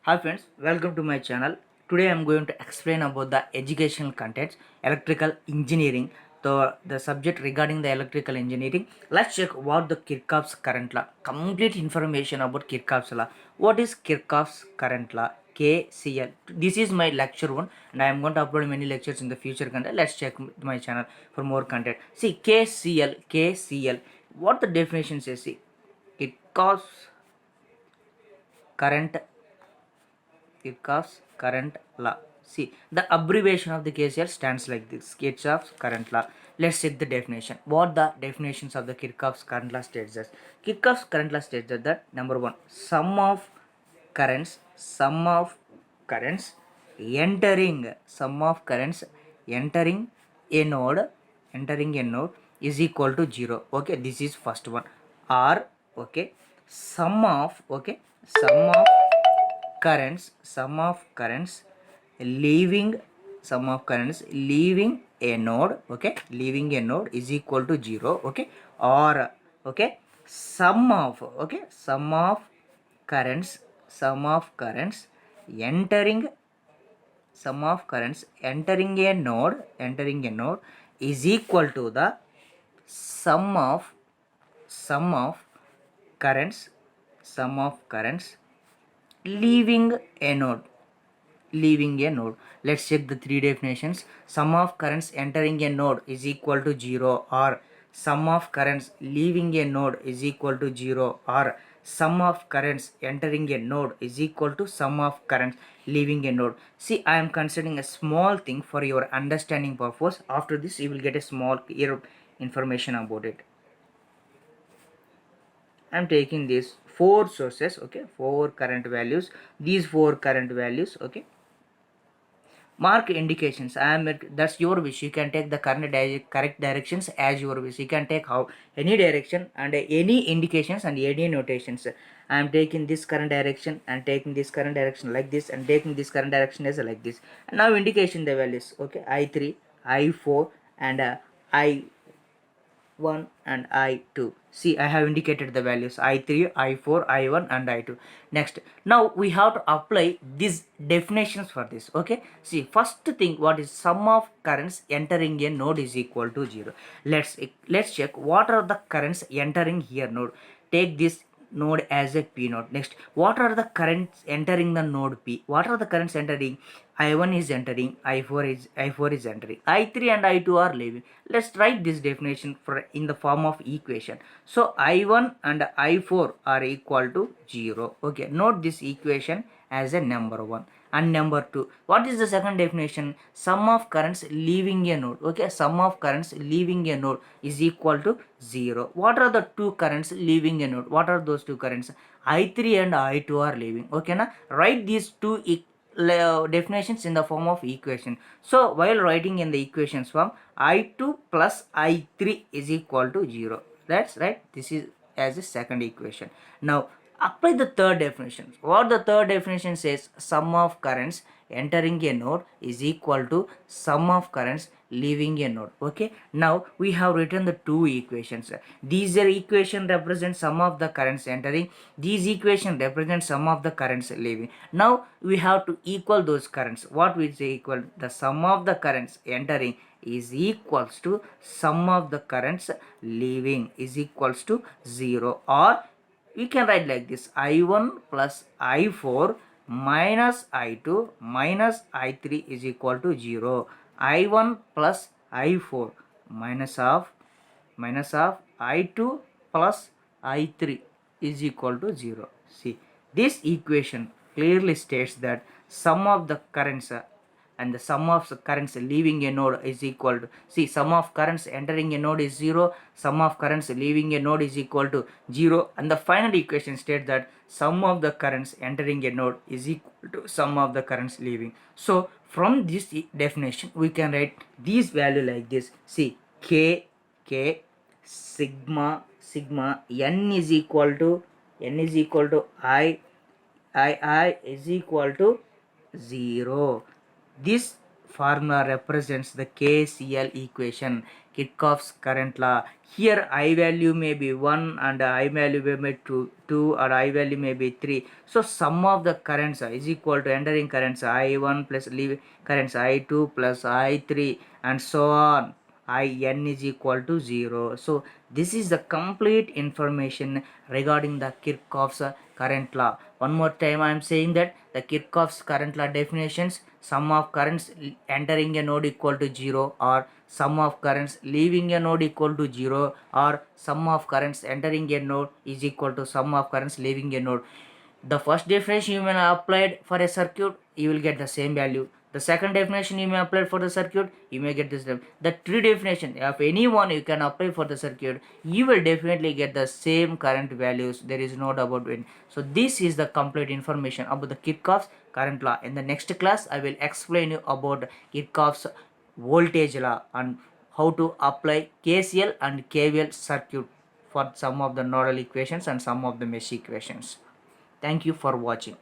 Hi friends, welcome to my channel. Today I am going to explain about the educational contents, electrical engineering. The subject regarding the electrical engineering. Let's check what the Kirchhoff's current law. Complete information about Kirchhoff's law. What is Kirchhoff's current law? KCL. This is my lecture one, and I am going to upload many lectures in the future content. Let's check my channel for more content. See KCL. What the definition says? See, Kirchhoff's current Kirchhoff's current law. See, the abbreviation of the KCL stands like this: Kirchhoff's current law. Let's check the definition. What the definitions of the Kirchhoff's current law states as? Kirchhoff's current law states that number one, sum of currents entering a node is equal to zero. Okay, this is first one. Or okay, sum of currents leaving leaving a node, okay, leaving a node is equal to zero. Okay, or okay, sum of currents entering entering a node is equal to the sum of sum of currents leaving a node. Let's check the three definitions. Sum of currents entering a node is equal to 0, or sum of currents leaving a node is equal to 0, or sum of currents entering a node is equal to sum of currents leaving a node. See, I am considering a small thing for your understanding purpose. After this you will get a small clear information about it. I'm taking these four sources, okay, four current values. These four current values, okay, mark indications. That's your wish. You can take the correct directions as your wish. You can take how any direction and any indications and any notations. I am taking this current direction and taking this current direction like this, and taking this current direction as like this. And now indication the values, okay, I3, I4, and I 1 and I2. See, I have indicated the values I3, I4, I1 and I2. Next, now we have to apply these definitions for this. Okay, see, first thing, what is sum of currents entering a node is equal to 0. Let's check what are the currents entering here node. Take this node as a P node. Next, what are the currents entering the node P? What are the currents entering? I1 is entering, I4 is entering, I3 and I2 are leaving. Let's write this definition for in the form of equation. So I1 and I4 are equal to 0. Okay, note this equation as a number 1. And number 2, what is the second definition? Sum of currents leaving a node. Okay, sum of currents leaving a node is equal to 0. What are the two currents leaving a node? What are those two currents? I3 and I2 are leaving. Okay, now write these two definitions in the form of equation. So while writing in the equations form, I2 plus I3 is equal to 0. That's right. This is as a second equation. Now apply the third definition. What the third definition says? Sum of currents entering a node is equal to sum of currents leaving a node. Okay, now we have written the two equations. These are equation represent sum of the currents entering, these equation represent sum of the currents leaving. Now we have to equal those currents. What we say equal? The sum of the currents entering is equals to sum of the currents leaving is equals to 0, or we can write like this: I1 plus I4 minus I2 minus I3 is equal to 0. I1 plus I4 minus of I2 plus I3 is equal to 0. See, this equation clearly states that sum of the currents and the sum of the currents leaving a node is equal to, see, sum of currents entering a node is 0, sum of currents leaving a node is equal to 0, and the final equation states that sum of the currents entering a node is equal to sum of the currents leaving. So from this definition we can write this value like this. See, k sigma n is equal to I is equal to 0. This formula represents the KCL equation, Kirchhoff's current law. Here I value may be 1 and I value may be 2 or I value may be 3. So sum of the currents is equal to entering currents I1 plus leaving currents I2 plus I3 and so on. In is equal to 0. So this is the complete information regarding the Kirchhoff's current law. One more time I am saying that the Kirchhoff's current law definitions: sum of currents entering a node equal to 0, or sum of currents leaving a node equal to 0, or sum of currents entering a node is equal to sum of currents leaving a node. The first definition you may apply for a circuit, you will get the same value. The second definition you may apply for the circuit, you may get this. The three definition of any one you can apply for the circuit, you will definitely get the same current values. There is no doubt about it. So this is the complete information about the Kirchhoff's current law. In the next class, I will explain you about Kirchhoff's voltage law and how to apply KCL and KVL circuit for some of the nodal equations and some of the mesh equations. Thank you for watching.